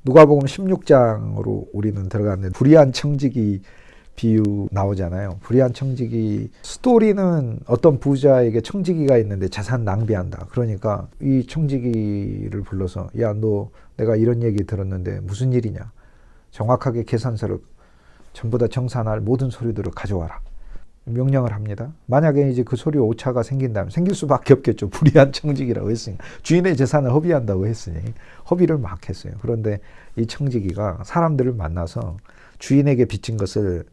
누가복음 16장으로 우리는 들어갔는데 불의한 청지기 비유 나오잖아요. 불의한 청지기 스토리는 어떤 부자에게 청지기가 있는데 재산 낭비한다. 그러니까 이 청지기를 불러서 야, 너 내가 이런 얘기 들었는데 무슨 일이냐. 정확하게 계산서를 전부 다 정산할 모든 서류들을 가져와라. 명령을 합니다. 만약에 이제 그 서류 오차가 생긴다면 생길 수밖에 없겠죠. 불의한 청지기라고 했으니 주인의 재산을 허비한다고 했으니 허비를 막 했어요. 그런데 이 청지기가 사람들을 만나서 주인에게 빚진 것을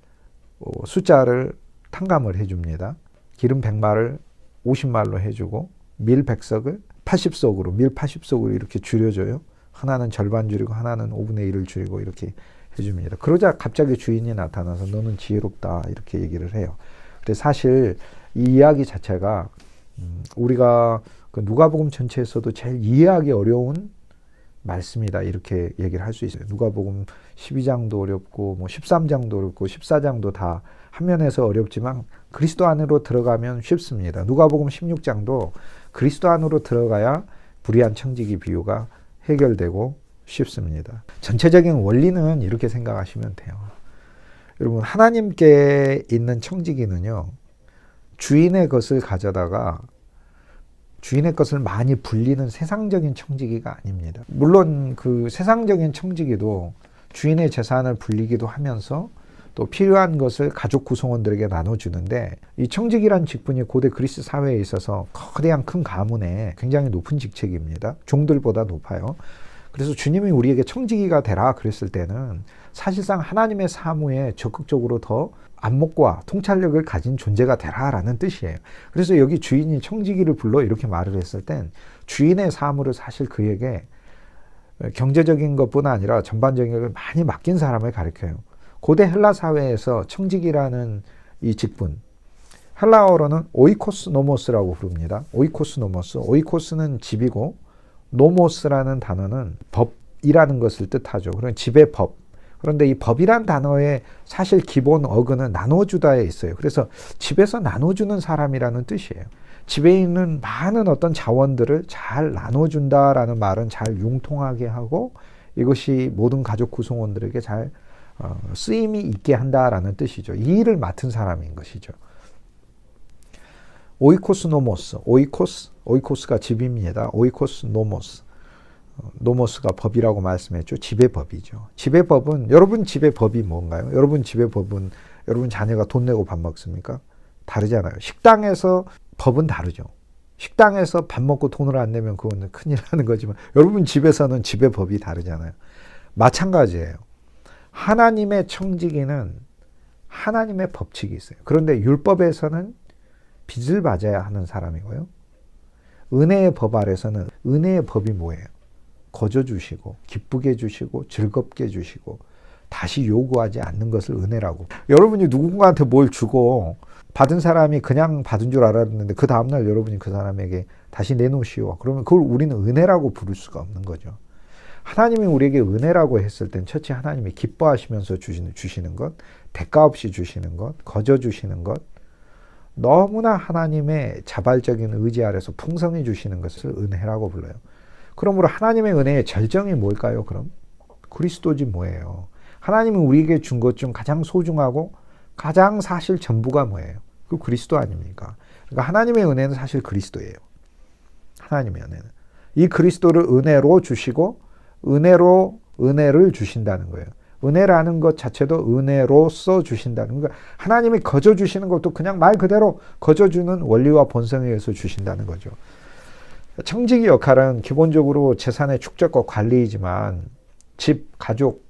숫자를 탕감을 해줍니다. 기름 100마를 50말로 해주고 밀 100석을 80석으로 밀 80석으로 이렇게 줄여줘요. 하나는 절반 줄이고 하나는 5분의 1을 줄이고 이렇게 해줍니다. 그러자 갑자기 주인이 나타나서 너는 지혜롭다 이렇게 얘기를 해요. 근데 사실 이 이야기 자체가 우리가 그 누가복음 전체에서도 제일 이해하기 어려운 말씀이다 이렇게 얘기를 할 수 있어요. 누가복음 12장도 어렵고 뭐 13장도 어렵고 14장도 다 한 면에서 어렵지만 그리스도 안으로 들어가면 쉽습니다. 누가복음 16장도 그리스도 안으로 들어가야 불의한 청지기 비유가 해결되고 쉽습니다. 전체적인 원리는 이렇게 생각하시면 돼요. 여러분, 하나님께 있는 청지기는요, 주인의 것을 가져다가 주인의 것을 많이 불리는 세상적인 청지기가 아닙니다. 물론 그 세상적인 청지기도 주인의 재산을 불리기도 하면서 또 필요한 것을 가족 구성원들에게 나눠주는데, 이 청지기란 직분이 고대 그리스 사회에 있어서 거대한 큰 가문에 굉장히 높은 직책입니다. 종들보다 높아요. 그래서 주님이 우리에게 청지기가 되라 그랬을 때는 사실상 하나님의 사무에 적극적으로 더 안목과 통찰력을 가진 존재가 되라라는 뜻이에요. 그래서 여기 주인이 청지기를 불러 이렇게 말을 했을 땐 주인의 사무를 사실 그에게 경제적인 것뿐 아니라 전반적인 걸 많이 맡긴 사람을 가리켜요. 고대 헬라 사회에서 청지기라는 이 직분, 헬라어로는 오이코스 노모스라고 부릅니다. 오이코스 노모스. 오이코스는 집이고 노모스라는 단어는 법이라는 것을 뜻하죠. 그러면 집의 법. 그런데 이 법이란 단어의 사실 기본 어근은 나눠주다에 있어요. 그래서 집에서 나눠주는 사람이라는 뜻이에요. 집에 있는 많은 어떤 자원들을 잘 나눠준다라는 말은 잘 융통하게 하고 이것이 모든 가족 구성원들에게 잘 쓰임이 있게 한다라는 뜻이죠. 이 일을 맡은 사람인 것이죠. 오이코스 노모스, 오이코스가 집입니다. 오이코스 노모스. 노모스가 법이라고 말씀했죠. 집의 법이죠. 집의 법은, 여러분 집의 법이 뭔가요? 여러분 집의 법은, 여러분 자녀가 돈 내고 밥 먹습니까? 다르잖아요. 식당에서 법은 다르죠. 식당에서 밥 먹고 돈을 안 내면 그거는 큰일 나는 거지만, 여러분 집에서는 집의 법이 다르잖아요. 마찬가지예요. 하나님의 청지기는 하나님의 법칙이 있어요. 그런데 율법에서는 빚을 맞아야 하는 사람이고요. 은혜의 법 아래서는 은혜의 법이 뭐예요? 거저 주시고 기쁘게 주시고 즐겁게 주시고 다시 요구하지 않는 것을 은혜라고. 여러분이 누군가한테 뭘 주고 받은 사람이 그냥 받은 줄 알았는데 그 다음날 여러분이 그 사람에게 다시 내놓으시오. 그러면 그걸 우리는 은혜라고 부를 수가 없는 거죠. 하나님이 우리에게 은혜라고 했을 땐 첫째 하나님이 기뻐하시면서 주시는 것, 대가 없이 주시는 것, 거저 주시는 것, 너무나 하나님의 자발적인 의지 아래서 풍성히 주시는 것을 은혜라고 불러요. 그러므로 하나님의 은혜의 절정이 뭘까요? 그럼 그리스도지 뭐예요? 하나님이 우리에게 준 것 중 가장 소중하고 가장 사실 전부가 뭐예요? 그 그리스도 아닙니까? 그러니까 하나님의 은혜는 사실 그리스도예요. 하나님의 은혜는. 이 그리스도를 은혜로 주시고 은혜로 은혜를 주신다는 거예요. 은혜라는 것 자체도 은혜로서 주신다는 거예요. 하나님이 거저 주시는 것도 그냥 말 그대로 거저 주는 원리와 본성에 의해서 주신다는 거죠. 청지기 역할은 기본적으로 재산의 축적과 관리이지만 집, 가족,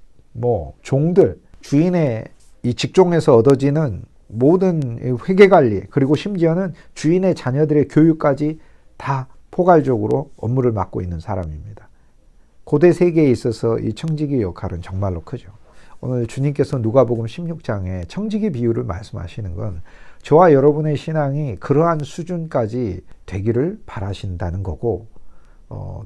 종들, 주인의 이 직종에서 얻어지는 모든 회계관리 그리고 심지어는 주인의 자녀들의 교육까지 다 포괄적으로 업무를 맡고 있는 사람입니다. 고대 세계에 있어서 이 청지기 역할은 정말로 크죠. 오늘 주님께서 누가복음 16장에 청지기 비유를 말씀하시는 건 저와 여러분의 신앙이 그러한 수준까지 되기를 바라신다는 거고,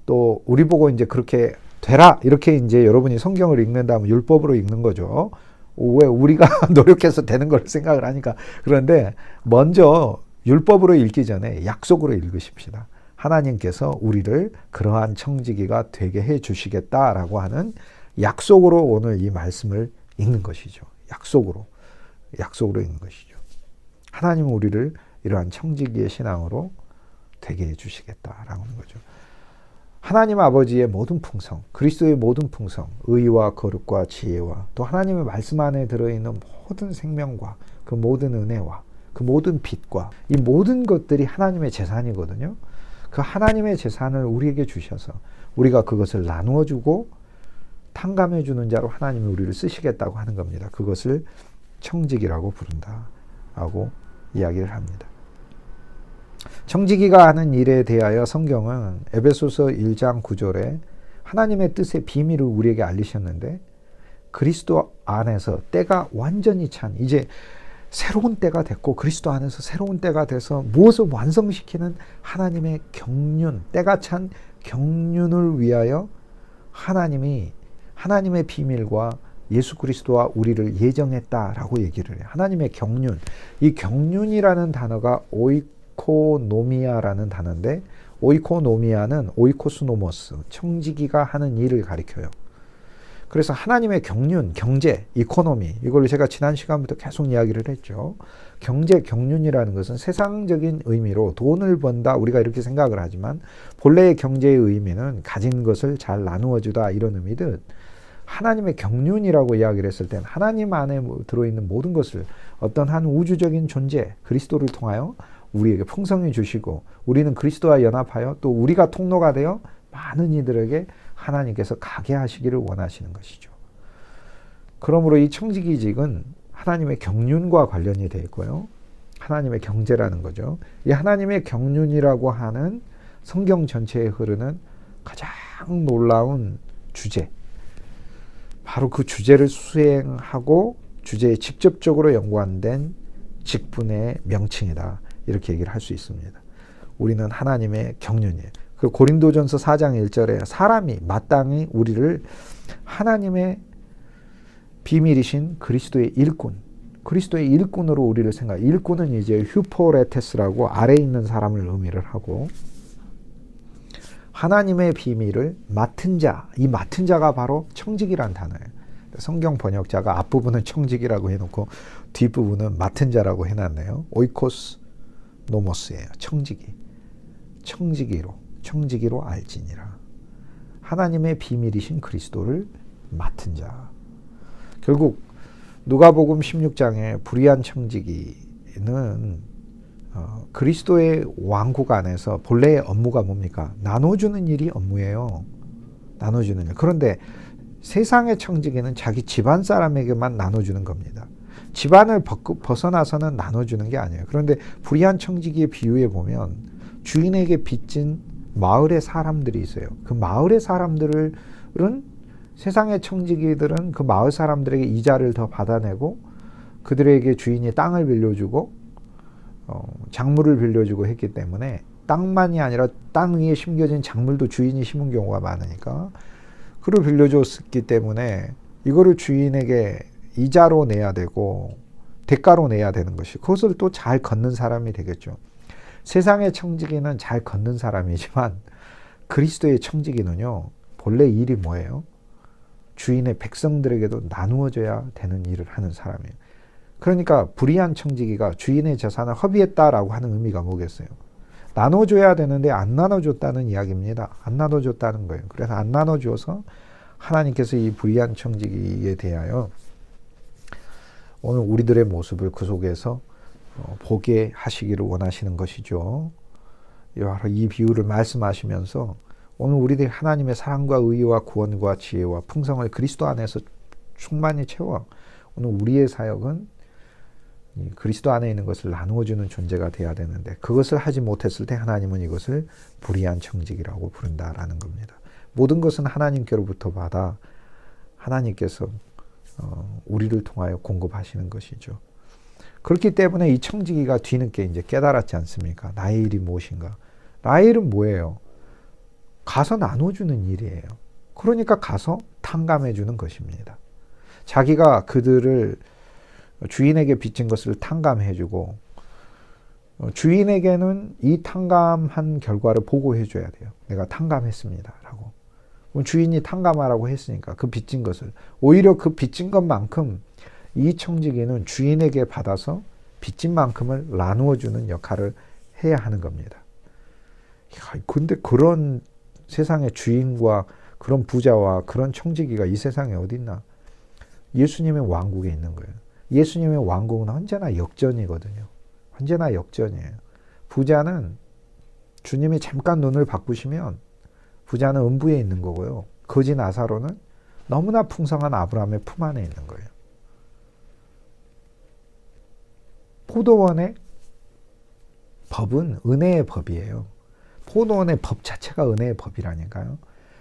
또 우리 보고 이제 그렇게 되라 이렇게 이제 여러분이 성경을 읽는다면 율법으로 읽는 거죠. 왜 우리가 노력해서 되는 걸 생각을 하니까. 그런데 먼저 율법으로 읽기 전에 약속으로 읽으십시다. 하나님께서 우리를 그러한 청지기가 되게 해 주시겠다라고 하는 약속으로 오늘 이 말씀을 읽는 것이죠. 약속으로 읽는 것이죠. 하나님은 우리를 이러한 청지기의 신앙으로 되게 해주시겠다라는 거죠. 하나님 아버지의 모든 풍성, 그리스도의 모든 풍성, 의와 거룩과 지혜와 또 하나님의 말씀 안에 들어있는 모든 생명과 그 모든 은혜와 그 모든 빛과 이 모든 것들이 하나님의 재산이거든요. 그 하나님의 재산을 우리에게 주셔서 우리가 그것을 나누어 주고 탕감해 주는 자로 하나님이 우리를 쓰시겠다고 하는 겁니다. 그것을 청지기라고 부른다라고 이야기를 합니다. 청지기가 하는 일에 대하여 성경은 에베소서 1장 9절에 하나님의 뜻의 비밀을 우리에게 알리셨는데 그리스도 안에서 때가 완전히 찬 이제 새로운 때가 됐고 그리스도 안에서 새로운 때가 돼서 무엇을 완성시키는 하나님의 경륜, 때가 찬 경륜을 위하여 하나님이 하나님의 비밀과 예수 그리스도와 우리를 예정했다라고 얘기를 해요. 하나님의 경륜. 이 경륜이라는 단어가 오이코노미아라는 단어인데 오이코노미아는 오이코스노모스, 청지기가 하는 일을 가리켜요. 그래서 하나님의 경륜, 경제, 이코노미 이걸 제가 지난 시간부터 계속 이야기를 했죠. 경제 경륜이라는 것은 세상적인 의미로 돈을 번다 우리가 이렇게 생각을 하지만 본래의 경제의 의미는 가진 것을 잘 나누어 주다 이런 의미듯 하나님의 경륜이라고 이야기를 했을 때는 하나님 안에 들어있는 모든 것을 어떤 한 우주적인 존재 그리스도를 통하여 우리에게 풍성히 주시고 우리는 그리스도와 연합하여 또 우리가 통로가 되어 많은 이들에게 하나님께서 가게 하시기를 원하시는 것이죠. 그러므로 이 청지기직은 하나님의 경륜과 관련이 되어 있고요. 하나님의 경제라는 거죠. 이 하나님의 경륜이라고 하는 성경 전체에 흐르는 가장 놀라운 주제, 바로 그 주제를 수행하고 주제에 직접적으로 연관된 직분의 명칭이다. 이렇게 얘기를 할 수 있습니다. 우리는 하나님의 경륜이에요. 그 고린도전서 4장 1절에 사람이 마땅히 우리를 하나님의 비밀이신 그리스도의 일꾼, 그리스도의 일꾼으로 우리를 생각. 일꾼은 이제 휴포레테스라고 아래에 있는 사람을 의미를 하고 하나님의 비밀을 맡은 자, 이 맡은 자가 바로 청지기란 단어예요. 성경 번역자가 앞부분은 청지기라고 해놓고 뒷부분은 맡은 자라고 해놨네요. 오이코스 노모스예요. 청지기로 알지니라. 하나님의 비밀이신 그리스도를 맡은 자. 결국 누가복음 16장에 불의한 청지기는 그리스도의 왕국 안에서 본래의 업무가 뭡니까? 나눠주는 일이 업무예요. 나눠주는 일. 그런데 세상의 청지기는 자기 집안 사람에게만 나눠주는 겁니다. 집안을 벗어나서는 나눠주는 게 아니에요. 그런데 불의한 청지기의 비유에 보면 주인에게 빚진 마을의 사람들이 있어요. 그 마을의 사람들은 세상의 청지기들은 그 마을 사람들에게 이자를 더 받아내고 그들에게 주인이 땅을 빌려주고 작물을 빌려주고 했기 때문에 땅만이 아니라 땅 위에 심겨진 작물도 주인이 심은 경우가 많으니까 그를 빌려줬기 때문에 이거를 주인에게 이자로 내야 되고 대가로 내야 되는 것이 그것을 또 잘 걷는 사람이 되겠죠. 세상의 청지기는 잘 걷는 사람이지만 그리스도의 청지기는요. 본래 일이 뭐예요? 주인의 백성들에게도 나누어져야 되는 일을 하는 사람이에요. 그러니까 불의한 청지기가 주인의 재산을 허비했다라고 하는 의미가 뭐겠어요? 나눠줘야 되는데 안 나눠줬다는 이야기입니다. 안 나눠줬다는 거예요. 그래서 안 나눠줘서 하나님께서 이 불의한 청지기에 대하여 오늘 우리들의 모습을 그 속에서 보게 하시기를 원하시는 것이죠. 이 비유를 말씀하시면서 오늘 우리들이 하나님의 사랑과 의와 구원과 지혜와 풍성을 그리스도 안에서 충만히 채워 오늘 우리의 사역은 그리스도 안에 있는 것을 나누어주는 존재가 돼야 되는데 그것을 하지 못했을 때 하나님은 이것을 불의한 청지기라고 부른다라는 겁니다. 모든 것은 하나님께로부터 받아 하나님께서 우리를 통하여 공급하시는 것이죠. 그렇기 때문에 이 청지기가 뒤늦게 이제 깨달았지 않습니까? 나의 일이 무엇인가? 나의 일은 뭐예요? 가서 나눠주는 일이에요. 그러니까 가서 탕감해 주는 것입니다. 자기가 그들을 주인에게 빚진 것을 탕감해 주고 주인에게는 이 탕감한 결과를 보고해 줘야 돼요. 내가 탕감했습니다. 라고. 주인이 탕감하라고 했으니까 그 빚진 것을. 오히려 그 빚진 것만큼 이 청지기는 주인에게 받아서 빚진 만큼을 나누어 주는 역할을 해야 하는 겁니다. 근데 그런 세상의 주인과 그런 부자와 그런 청지기가 이 세상에 어디 있나? 예수님의 왕국에 있는 거예요. 예수님의 왕국은 언제나 역전이거든요. 언제나 역전이에요. 부자는 주님이 잠깐 눈을 바꾸시면 부자는 음부에 있는 거고요. 거지 나사로는 너무나 풍성한 아브라함의 품 안에 있는 거예요. 포도원의 법은 은혜의 법이에요. 포도원의 법 자체가 은혜의 법이라니까요.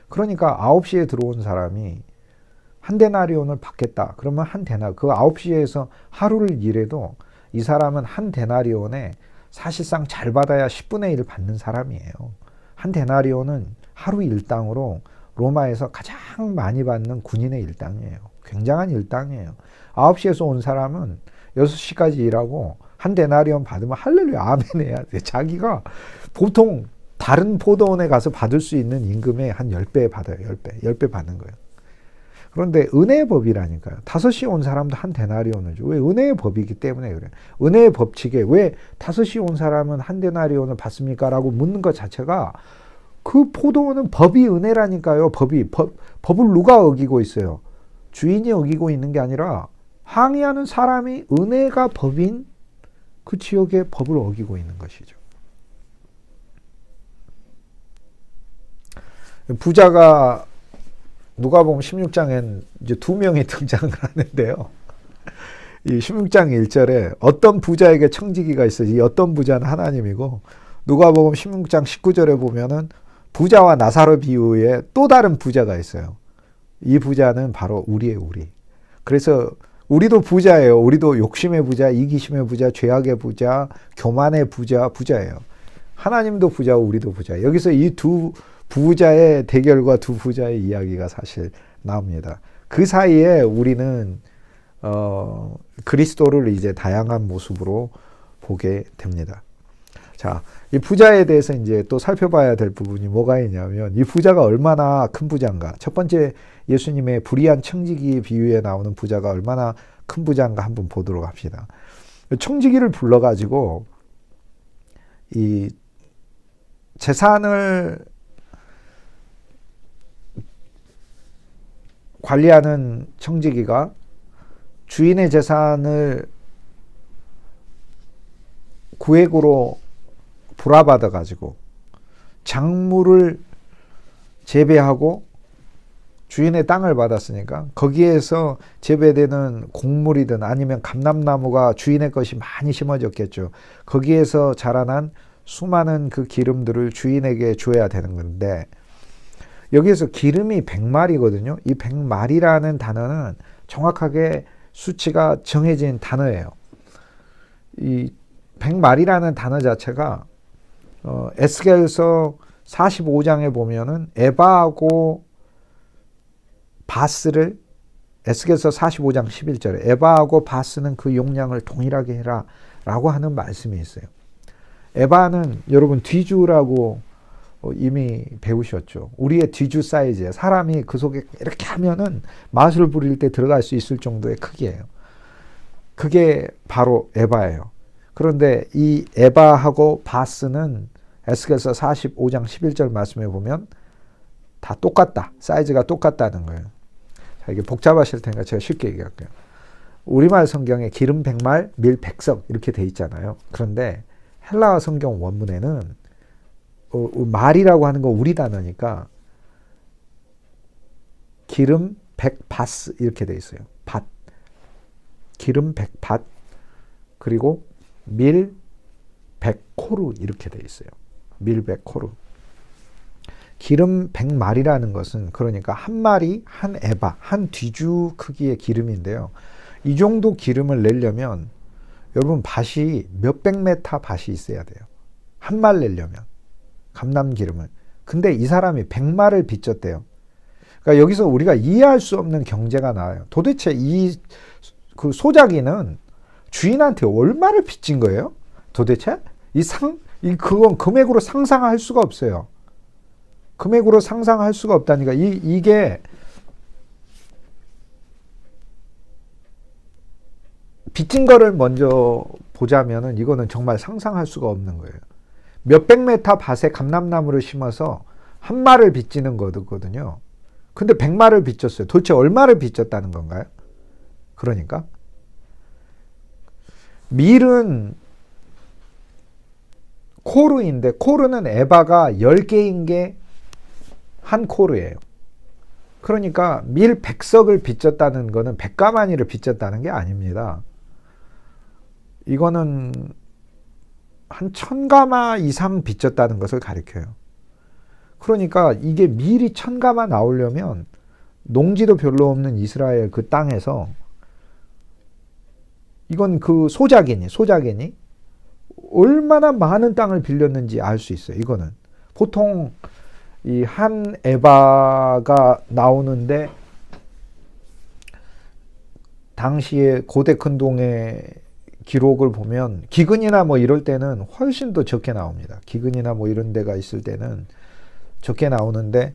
그러니까 9시에 들어온 사람이 한 데나리온을 받겠다. 그러면 그 9시에서 하루를 일해도 이 사람은 한 데나리온에 사실상 잘 받아야 10분의 1 받는 사람이에요. 한 데나리온은 하루 일당으로 로마에서 가장 많이 받는 군인의 일당이에요. 굉장한 일당이에요. 9시에서 온 사람은 6시까지 일하고 한 데나리온 받으면 할렐루야 아멘 해야 돼. 자기가 보통 다른 포도원에 가서 받을 수 있는 임금의 한 10배 받아요. 10배 받는 거예요. 그런데 은혜의 법이라니까요. 5시에 온 사람도 한 데나리온을 줘. 왜? 은혜의 법이기 때문에 그래요. 은혜의 법칙에 왜 5시에 온 사람은 한 데나리온을 받습니까? 라고 묻는 것 자체가 그 포도원은 법이 은혜라니까요. 법을 누가 어기고 있어요? 주인이 어기고 있는 게 아니라 항의하는 사람이 은혜가 법인 그 지역의 법을 어기고 있는 것이죠. 부자가 누가복음 16장엔 이제 2명이 등장을 하는데요. 이 16장 1절에 어떤 부자에게 청지기가 있어. 이 어떤 부자는 하나님이고, 누가복음 16장 19절에 보면은 부자와 나사로 비유에 또 다른 부자가 있어요. 이 부자는 바로 우리의 우리. 그래서 우리도 부자예요. 우리도 욕심의 부자, 이기심의 부자, 죄악의 부자, 교만의 부자예요. 하나님도 부자고 우리도 부자. 여기서 이 두 부자의 대결과 두 부자의 이야기가 사실 나옵니다. 그 사이에 우리는 그리스도를 이제 다양한 모습으로 보게 됩니다. 자, 이 부자에 대해서 이제 또 살펴봐야 될 부분이 뭐가 있냐면, 이 부자가 얼마나 큰 부자인가. 첫 번째 예수님의 불의한 청지기 비유에 나오는 부자가 얼마나 큰 부자인가 한번 보도록 합시다. 청지기를 불러가지고 이 재산을 관리하는 청지기가 주인의 재산을 구액으로 불화받아 가지고 작물을 재배하고 주인의 땅을 받았으니까 거기에서 재배되는 곡물이든 아니면 감람나무가 주인의 것이 많이 심어졌겠죠. 거기에서 자라난 수많은 그 기름들을 주인에게 줘야 되는 건데, 여기에서 기름이 100마리거든요. 이 100마리라는 단어는 정확하게 수치가 정해진 단어예요. 이 100마리라는 단어 자체가 에스겔서 45장에 보면은 에바하고 바스를, 에스겔서 45장 11절에 에바하고 바스는 그 용량을 동일하게 해라 라고 하는 말씀이 있어요. 에바는 여러분 뒤주라고 이미 배우셨죠. 우리의 뒤주 사이즈에 사람이 그 속에 이렇게 하면은 마술 부릴 때 들어갈 수 있을 정도의 크기예요. 그게 바로 에바예요. 그런데 이 에바하고 바스는 에스겔서 45장 11절 말씀에 보면 다 똑같다. 사이즈가 똑같다는 거예요. 자, 이게 복잡하실 테니까 제가 쉽게 얘기할게요. 우리말 성경에 기름 100말, 밀 100석 이렇게 돼 있잖아요. 그런데 헬라어 성경 원문에는 말이라고 하는 거 우리 단어니까 기름 100바스 이렇게 돼 있어요. 밭. 기름 100밭 그리고 밀 100코루 이렇게 돼 있어요. 밀 100코루. 기름 100마리라는 것은 그러니까 한 마리, 한 에바, 한 뒤주 크기의 기름인데요. 이 정도 기름을 내려면 여러분 밭이 몇백 메타 밭이 있어야 돼요. 한 말 내려면. 감람기름을. 근데 이 사람이 100마를 빚졌대요. 그러니까 여기서 우리가 이해할 수 없는 경제가 나와요. 도대체 그 소자기는 주인한테 얼마를 빚진 거예요? 도대체? 그건 금액으로 상상할 수가 없어요. 금액으로 상상할 수가 없다니까. 이게 빚진 거를 먼저 보자면은 이거는 정말 상상할 수가 없는 거예요. 몇백 메타 밭에 감람나무를 심어서 한 마를 빚지는 거거든요. 근데 100마를 빚졌어요. 도대체 얼마를 빚졌다는 건가요? 그러니까 밀은 코르인데 코르는 에바가 10개인 게 한 코르예요. 그러니까 밀 100석을 빚졌다는 거는 100가마니를 빚졌다는 게 아닙니다. 이거는 한 1000가마 이상 빚졌다는 것을 가리켜요. 그러니까 이게 밀이 1000가마 나오려면 농지도 별로 없는 이스라엘 그 땅에서 이건 그 소작인이 얼마나 많은 땅을 빌렸는지 알 수 있어요. 이거는 보통 이 한 에바가 나오는데 당시에 고대 근동의 기록을 보면 기근이나 뭐 이럴 때는 훨씬 더 적게 나옵니다. 기근이나 뭐 이런 데가 있을 때는 적게 나오는데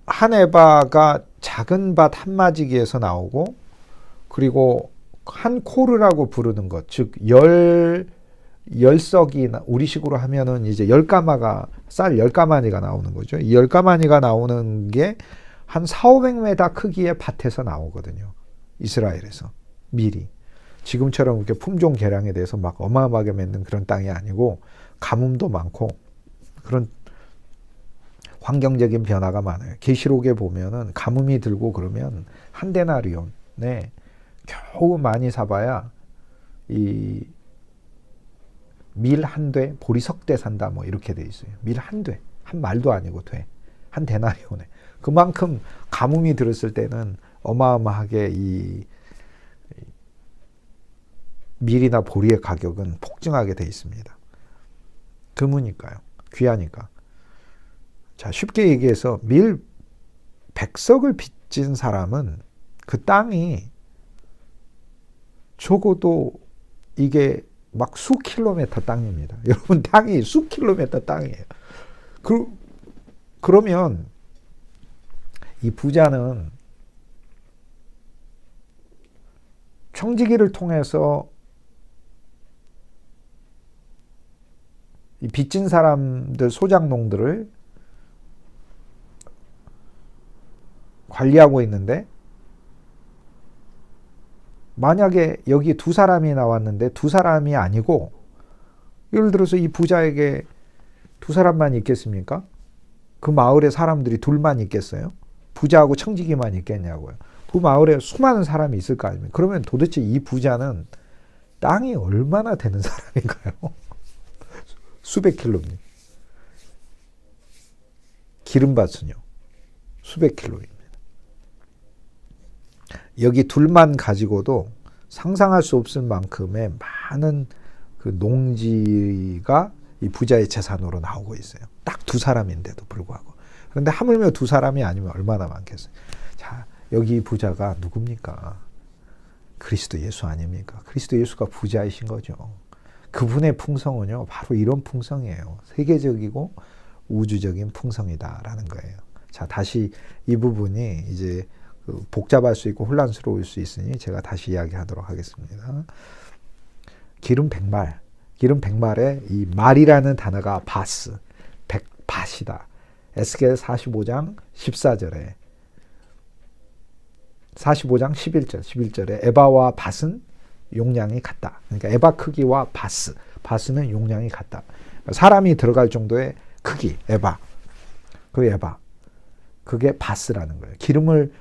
한 에바가 작은 밭 한 마지기에서 나오고 그리고 한 코르라고 부르는 것, 즉 열석이 우리식으로 하면은 이제 10가마가 쌀 10가마니가 나오는 거죠. 이 10가마니가 나오는 게 한 400~500m 크기의 밭에서 나오거든요. 이스라엘에서 밀이 지금처럼 이렇게 품종 개량에 대해서 막 어마어마하게 맺는 그런 땅이 아니고 가뭄도 많고 그런 환경적인 변화가 많아요. 계시록에 보면은 가뭄이 들고 그러면 한 데나리온에 겨우 많이 사봐야 이 밀 한 돼, 보리석 대 산다 뭐 이렇게 돼 있어요. 밀 한 돼, 한 말도 아니고 돼. 한 데나리온에. 그만큼 가뭄이 들었을 때는 어마어마하게 이 밀이나 보리의 가격은 폭증하게 돼 있습니다. 금으니까요. 귀하니까. 자, 쉽게 얘기해서 밀 100석을 빚진 사람은 그 땅이 적어도 이게 막 수 킬로미터 땅입니다. 여러분 땅이 수 킬로미터 땅이에요. 그러면 이 부자는 청지기를 통해서 이 빚진 사람들, 소작농들을 관리하고 있는데 만약에 여기 두 사람이 나왔는데 두 사람이 아니고 예를 들어서 이 부자에게 두 사람만 있겠습니까? 그 마을에 사람들이 둘만 있겠어요? 부자하고 청지기만 있겠냐고요. 그 마을에 수많은 사람이 있을 거 아닙니까? 그러면 도대체 이 부자는 땅이 얼마나 되는 사람인가요? 수백 킬로입니다. 기름밭은요. 수백 킬로입니다. 여기 둘만 가지고도 상상할 수 없을 만큼의 많은 그 농지가 이 부자의 재산으로 나오고 있어요. 딱 두 사람인데도 불구하고. 그런데 하물며 두 사람이 아니면 얼마나 많겠어요. 자, 여기 부자가 누굽니까? 그리스도 예수 아닙니까? 그리스도 예수가 부자이신 거죠. 그분의 풍성은요, 바로 이런 풍성이에요. 세계적이고 우주적인 풍성이다라는 거예요. 자, 다시 이 부분이 이제 복잡할 수 있고 혼란스러울 수 있으니 제가 다시 이야기하도록 하겠습니다. 기름 100말. 기름 100말에 이 말이라는 단어가 바스, 밭이다. 에스겔 45장 14절에 45장 11절에 에바와 밭은 용량이 같다. 그러니까 에바 크기와 바스는 용량이 같다. 사람이 들어갈 정도의 크기, 에바. 그 에바. 그게 바스라는 거예요. 기름을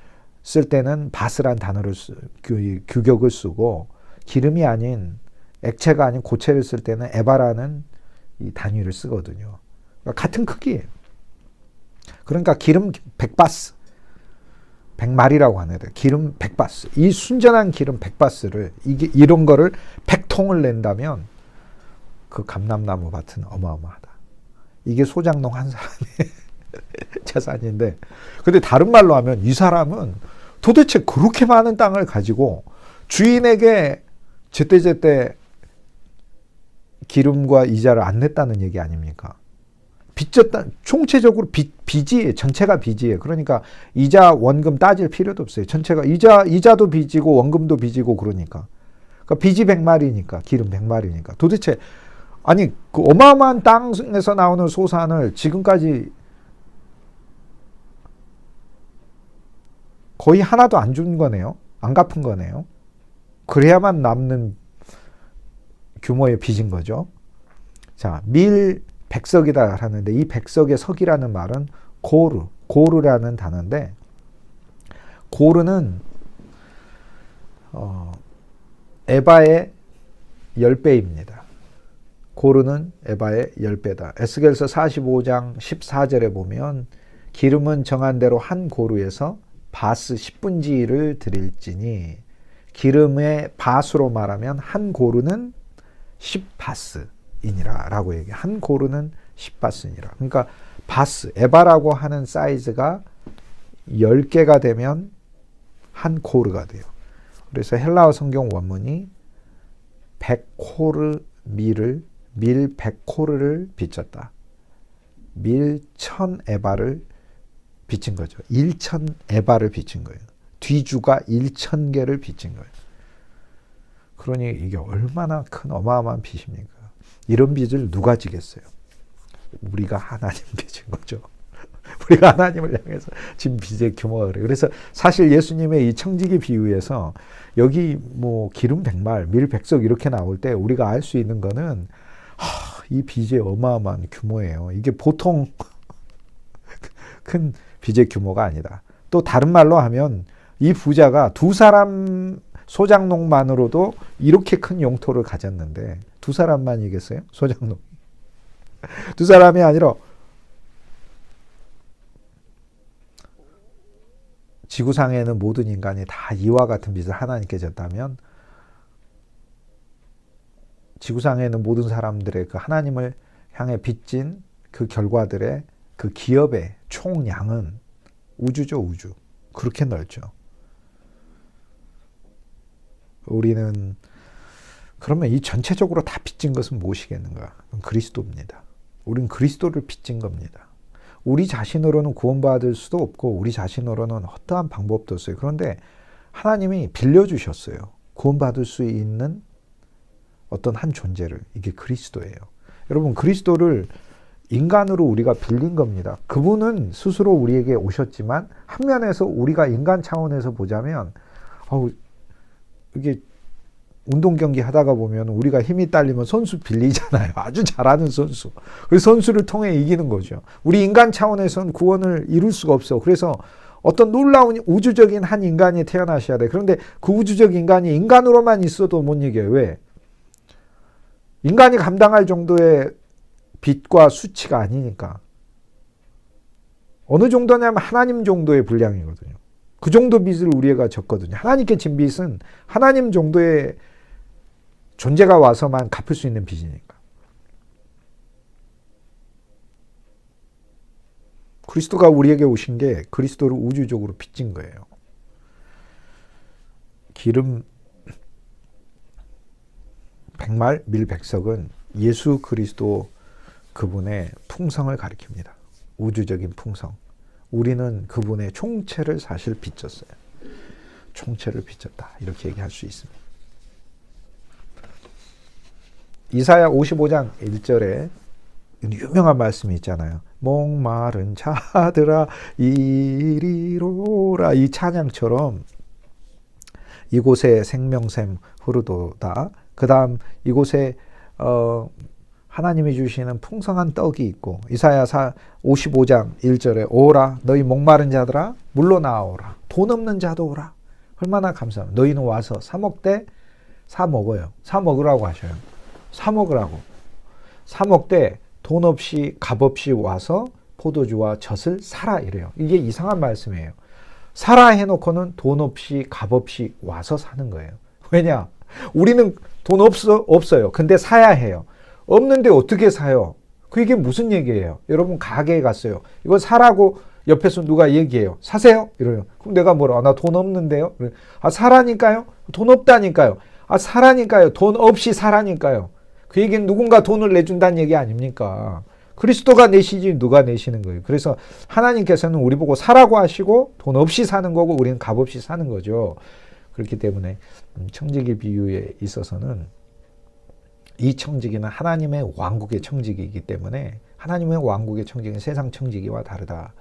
쓸 때는 바스란 단어를 규격을 쓰고 기름이 아닌 액체가 아닌 고체를 쓸 때는 에바라는 이 단위를 쓰거든요. 그러니까 같은 크기예요. 그러니까 기름 100바스, 100마리라고 하는데 기름 100바스. 이 순전한 기름 100바스를 이런 거를 100통을 낸다면 그 감람나무 밭은 어마어마하다. 이게 소작농 한 사람의 재산인데 근데 다른 말로 하면 이 사람은 도대체 그렇게 많은 땅을 가지고 주인에게 제때제때 기름과 이자를 안 냈다는 얘기 아닙니까? 빚졌다. 총체적으로 빚이 전체가 빚이에요. 그러니까 이자 원금 따질 필요도 없어요. 전체가 이자도 빚이고 원금도 빚이고 그러니까. 그러니까 빚이 100마리니까 기름 100마리니까. 도대체 아니 그 어마어마한 땅에서 나오는 소산을 지금까지 거의 하나도 안 준 거네요. 안 갚은 거네요. 그래야만 남는 규모의 빚인 거죠. 자, 밀 백석이다 하는데 이 백석의 석이라는 말은 고르라는 단어인데 고르는 에바의 10배입니다. 고르는 에바의 10배다. 에스겔서 45장 14절에 보면 기름은 정한 대로 한 고루에서 바스 10분지를 드릴지니 기름의 바수로 말하면 한 고루는 10바스이니라 라고 얘기해. 한 고루는 10바스이니라. 그러니까 바스, 에바라고 하는 사이즈가 10개가 되면 한 고르가 돼요. 그래서 헬라어 성경 원문이 100코르 밀 100코르를 빚졌다. 밀 1000에바를 빚진 거죠. 1000에바를 빚진 거예요. 뒤주가 1000개를 빚진 거예요. 그러니 이게 얼마나 큰 어마어마한 빚입니까? 이런 빚을 누가 지겠어요? 우리가 하나님 빚인 거죠. 우리가 하나님을 향해서 진 빚의 규모가 그래요. 그래서 사실 예수님의 이 청지기 비유에서 여기 뭐 기름 100말, 밀 100석 이렇게 나올 때 우리가 알 수 있는 거는 이 빚의 어마어마한 규모예요. 이게 보통 큰 빚의 규모가 아니다. 또 다른 말로 하면 이 부자가 두 사람 소장농만으로도 이렇게 큰 용토를 가졌는데 두 사람만이겠어요? 소장농. 두 사람이 아니라 지구상에는 모든 인간이 다 이와 같은 빚을 하나님께 졌다면 지구상에는 모든 사람들의 그 하나님을 향해 빚진 그 결과들의 그 기업의 총량은 우주죠, 우주. 그렇게 넓죠. 우리는 그러면 이 전체적으로 다 빚진 것은 무엇이겠는가? 그리스도입니다. 우리는 그리스도를 빚진 겁니다. 우리 자신으로는 구원받을 수도 없고 우리 자신으로는 어떠한 방법도 없어요. 그런데 하나님이 빌려주셨어요. 구원받을 수 있는 어떤 한 존재를. 이게 그리스도예요. 여러분 그리스도를 인간으로 우리가 빌린 겁니다. 그분은 스스로 우리에게 오셨지만 한 면에서 우리가 인간 차원에서 보자면 이게 운동 경기 하다가 보면 우리가 힘이 딸리면 선수 빌리잖아요. 아주 잘하는 선수. 그 선수를 통해 이기는 거죠. 우리 인간 차원에서는 구원을 이룰 수가 없어. 그래서 어떤 놀라운 우주적인 한 인간이 태어나셔야 돼. 그런데 그 우주적 인간이 인간으로만 있어도 못 이겨요. 왜? 인간이 감당할 정도의 빚과 수치가 아니니까. 어느 정도냐면 하나님 정도의 분량이거든요. 그 정도 빚을 우리가 졌거든요. 하나님께 진 빚은 하나님 정도의 존재가 와서만 갚을 수 있는 빚이니까. 그리스도가 우리에게 오신 게 그리스도를 우주적으로 빚진 거예요. 기름 100말, 밀 100석은 예수 그리스도 그분의 풍성을 가리킵니다. 우주적인 풍성. 우리는 그분의 총체를 사실 빚졌어요. 총체를 빚졌다. 이렇게 얘기할 수 있습니다. 이사야 55장 1절에 유명한 말씀이 있잖아요. 목마른 자들아 이리로라. 이 찬양처럼 이곳에 생명샘 흐르도다. 그 다음 이곳에 하나님이 주시는 풍성한 떡이 있고 이사야 55장 1절에 오라 너희 목마른 자들아 물로 나오라. 돈 없는 자도 오라. 얼마나 감사합니다. 너희는 와서 사 먹되 사 먹어요. 사 먹으라고 하셔요. 사 먹으라고. 사 먹되 돈 없이 값 없이 와서 포도주와 젖을 사라 이래요. 이게 이상한 말씀이에요. 사라 해놓고는 돈 없이 값 없이 와서 사는 거예요. 왜냐? 우리는 돈 없어요. 근데 사야 해요. 없는데 어떻게 사요? 그게 무슨 얘기예요? 여러분 가게에 갔어요. 이거 사라고 옆에서 누가 얘기해요. 사세요? 이래요. 그럼 내가 뭐라? 나 돈 없는데요? 사라니까요? 돈 없다니까요? 사라니까요? 돈 없이 사라니까요? 그 얘기는 누군가 돈을 내준다는 얘기 아닙니까? 그리스도가 내시지 누가 내시는 거예요. 그래서 하나님께서는 우리 보고 사라고 하시고 돈 없이 사는 거고 우리는 값 없이 사는 거죠. 그렇기 때문에 청지기 비유에 있어서는 이 청지기는 하나님의 왕국의 청지기이기 때문에 하나님의 왕국의 청지기는 세상 청지기와 다르다.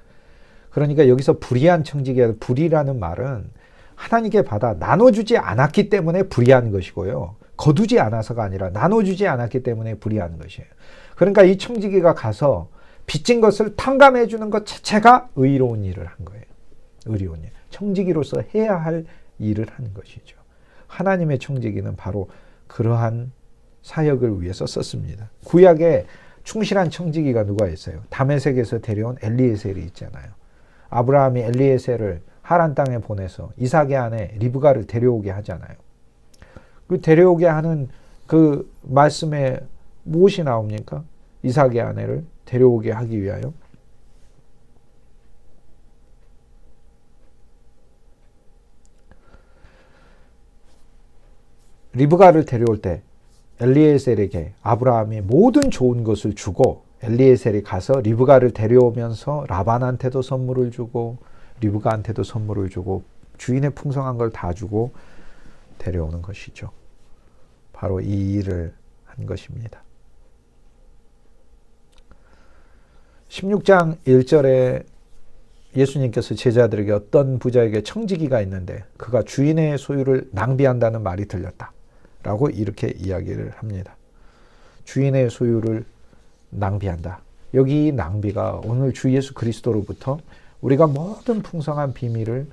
그러니까 여기서 불의한 청지기가, 불의라는 말은 하나님께 받아 나눠주지 않았기 때문에 불의한 것이고요. 거두지 않아서가 아니라 나눠주지 않았기 때문에 불의한 것이에요. 그러니까 이 청지기가 가서 빚진 것을 탕감해 주는 것 자체가 의로운 일을 한 거예요. 의로운 일. 청지기로서 해야 할 일을 하는 것이죠. 하나님의 청지기는 바로 그러한 사역을 위해서 썼습니다. 구약에 충실한 청지기가 누가 있어요? 다메섹에서 데려온 엘리에셀이 있잖아요. 아브라함이 엘리에셀을 하란 땅에 보내서 이삭의 아내 리브가를 데려오게 하잖아요. 그 데려오게 하는 그 말씀에 무엇이 나옵니까? 이삭의 아내를 데려오게 하기 위하여 리브가를 데려올 때 엘리에셀에게 아브라함이 모든 좋은 것을 주고 엘리에셀이 가서 리브가를 데려오면서 라반한테도 선물을 주고 리브가한테도 선물을 주고 주인의 풍성한 걸 다 주고 데려오는 것이죠. 바로 이 일을 한 것입니다. 16장 1절에 예수님께서 제자들에게 어떤 부자에게 청지기가 있는데 그가 주인의 소유를 낭비한다는 말이 들렸다. 라고 이렇게 이야기를 합니다. 주인의 소유를 낭비한다. 여기 낭비가 오늘 주 예수 그리스도로부터 우리가 모든 풍성한 비밀을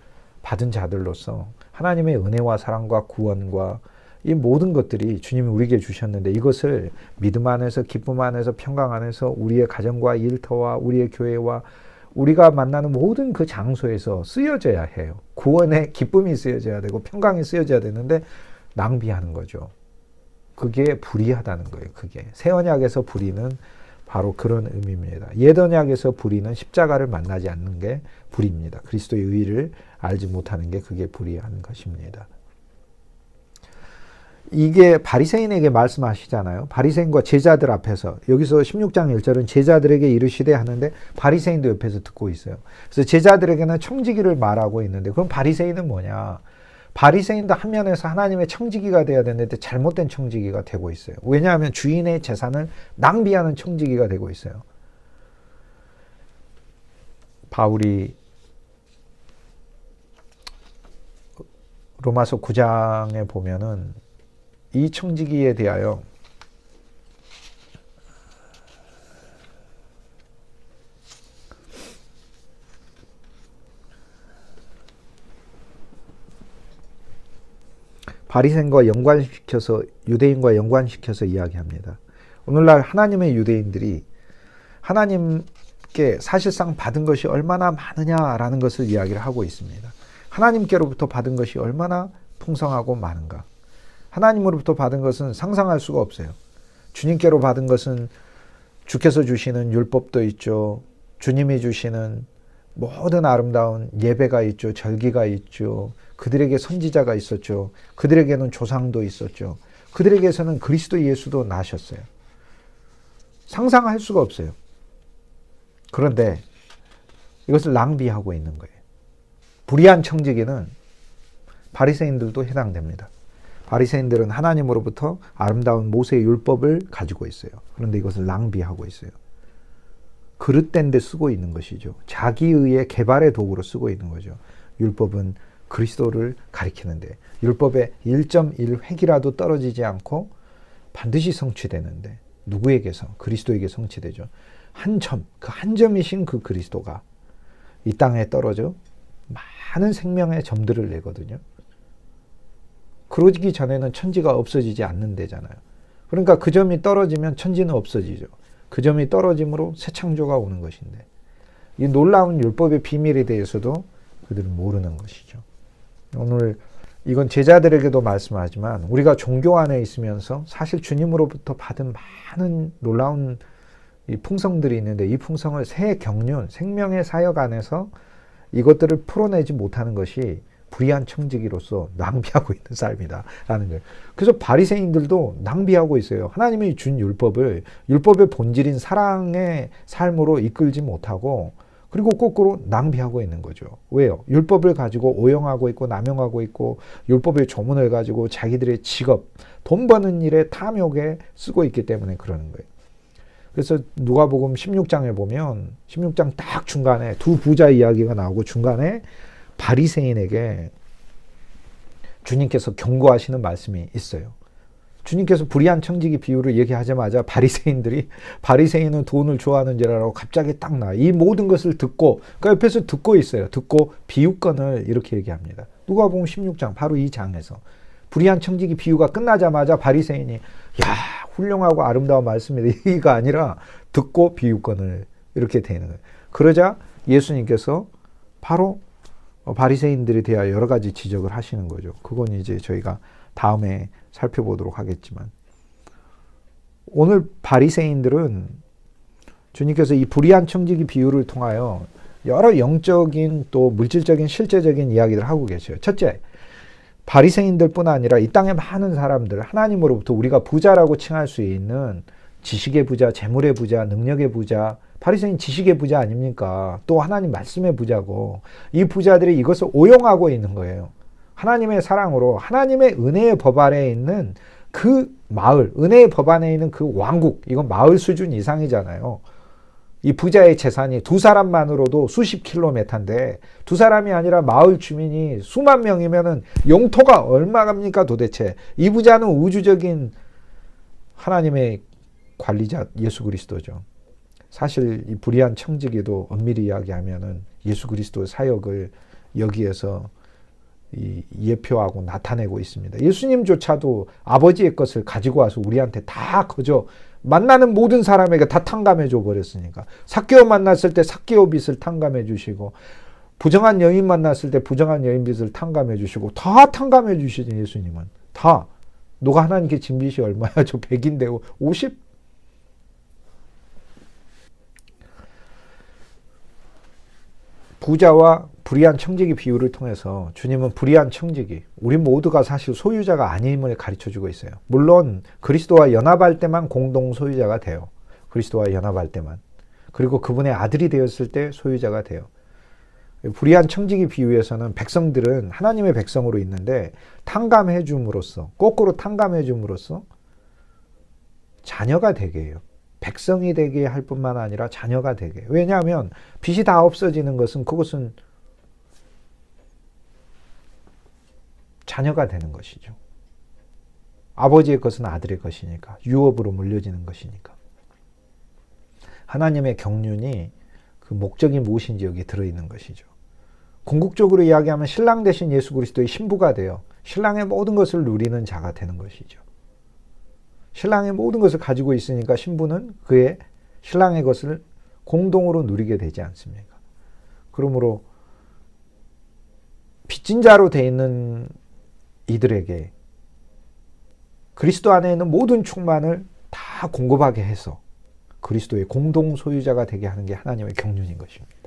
받은 자들로서 하나님의 은혜와 사랑과 구원과 이 모든 것들이 주님이 우리에게 주셨는데 이것을 믿음 안에서 기쁨 안에서 평강 안에서 우리의 가정과 일터와 우리의 교회와 우리가 만나는 모든 그 장소에서 쓰여져야 해요. 구원의 기쁨이 쓰여져야 되고 평강이 쓰여져야 되는데 낭비하는 거죠. 그게 불의하다는 거예요. 그게 새 언약에서 불의는 바로 그런 의미입니다. 옛 언약에서 불의는 십자가를 만나지 않는 게 불의입니다. 그리스도의 의의를 알지 못하는 게 그게 불의한 것입니다. 이게 바리새인에게 말씀하시잖아요. 바리새인과 제자들 앞에서 여기서 16장 1절은 제자들에게 이르시되 하는데 바리새인도 옆에서 듣고 있어요. 그래서 제자들에게는 청지기를 말하고 있는데 그럼 바리새인은 뭐냐? 바리새인도 한 면에서 하나님의 청지기가 되어야 되는데 잘못된 청지기가 되고 있어요. 왜냐하면 주인의 재산을 낭비하는 청지기가 되고 있어요. 바울이 로마서 9장에 보면은 이 청지기에 대하여 바리새인과 연관시켜서 유대인과 연관시켜서 이야기합니다. 오늘날 하나님의 유대인들이 하나님께 사실상 받은 것이 얼마나 많으냐라는 것을 이야기를 하고 있습니다. 하나님께로부터 받은 것이 얼마나 풍성하고 많은가. 하나님으로부터 받은 것은 상상할 수가 없어요. 주님께로 받은 것은 주께서 주시는 율법도 있죠. 주님이 주시는 모든 아름다운 예배가 있죠. 절기가 있죠. 그들에게 선지자가 있었죠. 그들에게는 조상도 있었죠. 그들에게서는 그리스도 예수도 나셨어요. 상상할 수가 없어요. 그런데 이것을 낭비하고 있는 거예요. 불의한 청지기는 바리새인들도 해당됩니다. 바리새인들은 하나님으로부터 아름다운 모세의 율법을 가지고 있어요. 그런데 이것을 낭비하고 있어요. 그릇된 데 쓰고 있는 것이죠. 자기의의 개발의 도구로 쓰고 있는 거죠. 율법은 그리스도를 가리키는데 율법의 1.1획이라도 떨어지지 않고 반드시 성취되는데 누구에게서? 그리스도에게 성취되죠. 한 점, 그 한 점이신 그 그리스도가 이 땅에 떨어져 많은 생명의 점들을 내거든요. 그러기 전에는 천지가 없어지지 않는 데잖아요. 그러니까 그 점이 떨어지면 천지는 없어지죠. 그 점이 떨어짐으로 새 창조가 오는 것인데 이 놀라운 율법의 비밀에 대해서도 그들은 모르는 것이죠. 오늘 이건 제자들에게도 말씀하지만 우리가 종교 안에 있으면서 사실 주님으로부터 받은 많은 놀라운 이 풍성들이 있는데 이 풍성을 새 경륜, 생명의 사역 안에서 이것들을 풀어내지 못하는 것이 불의한 청지기로서 낭비하고 있는 삶이다라는 거예요. 그래서 바리새인들도 낭비하고 있어요. 하나님이 준 율법을 율법의 본질인 사랑의 삶으로 이끌지 못하고 그리고 거꾸로 낭비하고 있는 거죠. 왜요? 율법을 가지고 오용하고 있고 남용하고 있고 율법의 조문을 가지고 자기들의 직업, 돈 버는 일에 탐욕에 쓰고 있기 때문에 그러는 거예요. 그래서 누가복음 16장에 보면 16장 딱 중간에 두 부자 이야기가 나오고 중간에 바리새인에게 주님께서 경고하시는 말씀이 있어요. 주님께서 불의한 청지기 비유를 얘기하자마자 바리새인은 돈을 좋아하는지라고 갑자기 딱 나와요. 이 모든 것을 듣고 그 옆에서 듣고 있어요. 듣고 비유권을 이렇게 얘기합니다. 누가복음 16장 바로 이 장에서 불의한 청지기 비유가 끝나자마자 바리새인이 야 훌륭하고 아름다운 말씀이다 이가 아니라 듣고 비유권을 이렇게 되는 거예요. 그러자 예수님께서 바로 바리새인들에 대하여 여러 가지 지적을 하시는 거죠. 그건 이제 저희가 다음에 살펴보도록 하겠지만 오늘 바리새인들은 주님께서 이 불의한 청지기 비유를 통하여 여러 영적인 또 물질적인 실제적인 이야기를 하고 계셔요. 첫째, 바리새인들뿐 아니라 이 땅의 많은 사람들, 하나님으로부터 우리가 부자라고 칭할 수 있는 지식의 부자, 재물의 부자, 능력의 부자, 바리새인 지식의 부자 아닙니까? 또 하나님 말씀의 부자고 이 부자들이 이것을 오용하고 있는 거예요. 하나님의 사랑으로 하나님의 은혜의 법 아래에 있는 그 마을, 은혜의 법 안에 있는 그 왕국, 이건 마을 수준 이상이잖아요. 이 부자의 재산이 두 사람만으로도 수십 킬로미터인데 두 사람이 아니라 마을 주민이 수만 명이면은 영토가 얼마갑니까 도대체. 이 부자는 우주적인 하나님의 관리자 예수 그리스도죠. 사실 이 불의한 청지기도 엄밀히 이야기하면은 예수 그리스도의 사역을 여기에서 예표하고 나타내고 있습니다. 예수님조차도 아버지의 것을 가지고 와서 우리한테 다 거저 만나는 모든 사람에게 다 탕감해 줘 버렸으니까. 삭개오 만났을 때 삭개오 빚을 탕감해 주시고 부정한 여인 만났을 때 부정한 여인 빚을 탕감해 주시고 다 탕감해 주시죠. 예수님은 다. 너가 하나님께 진 빚이 얼마야? 저 100인데 50? 부자와 불의한 청지기 비유를 통해서 주님은 불의한 청지기, 우리 모두가 사실 소유자가 아님을 가르쳐주고 있어요. 물론 그리스도와 연합할 때만 공동 소유자가 돼요. 그리스도와 연합할 때만. 그리고 그분의 아들이 되었을 때 소유자가 돼요. 불의한 청지기 비유에서는 백성들은 하나님의 백성으로 있는데 탕감해 줌으로써, 거꾸로 탕감해 줌으로써 자녀가 되게 해요. 백성이 되게 할 뿐만 아니라 자녀가 되게. 왜냐하면 빚이 다 없어지는 것은 그것은 자녀가 되는 것이죠. 아버지의 것은 아들의 것이니까. 유업으로 물려지는 것이니까. 하나님의 경륜이 그 목적이 무엇인지 여기에 들어있는 것이죠. 궁극적으로 이야기하면 신랑 대신 예수 그리스도의 신부가 되어 신랑의 모든 것을 누리는 자가 되는 것이죠. 신랑의 모든 것을 가지고 있으니까 신부는 그의 신랑의 것을 공동으로 누리게 되지 않습니까? 그러므로 빚진 자로 되어 있는 이들에게 그리스도 안에 있는 모든 충만을 다 공급하게 해서 그리스도의 공동 소유자가 되게 하는 게 하나님의 경륜인 것입니다.